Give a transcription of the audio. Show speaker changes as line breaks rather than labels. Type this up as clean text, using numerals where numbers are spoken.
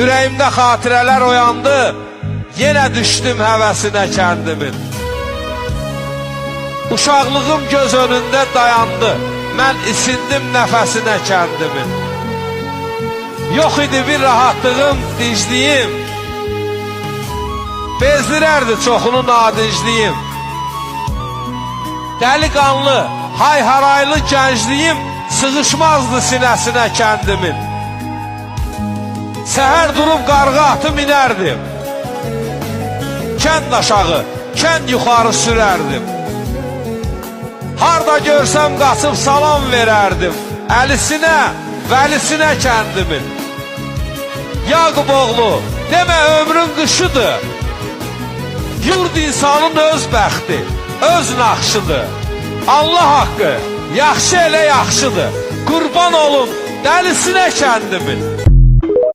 Ürəyimdə xatirələr oyandı, yenə düşdüm həvəsinə kəndimin. Uşaqlığım göz önündə dayandı, mən isindim nəfəsinə kəndimin. Yox idi bir rahatlığım, dincliyim, bezdirərdi çoxunu nadincliyim. Dəliqanlı, hay-haraylı gəncliyim sığışmazdı sinəsinə kəndimin. Səhər durub qarğı atı minərdim, kənd aşağı, kənd yuxarı sürərdim. Harda görsəm qaçıb salam verərdim, əlisinə, vəlisinə kəndimin. Yaqub oğlu, demə ömrün qışıdır, yurd insanın öz bəxti, öz naxşıdır. Allah haqqı, yaxşı elə yaxşıdır, qurban olun dəlisinə kəndimin.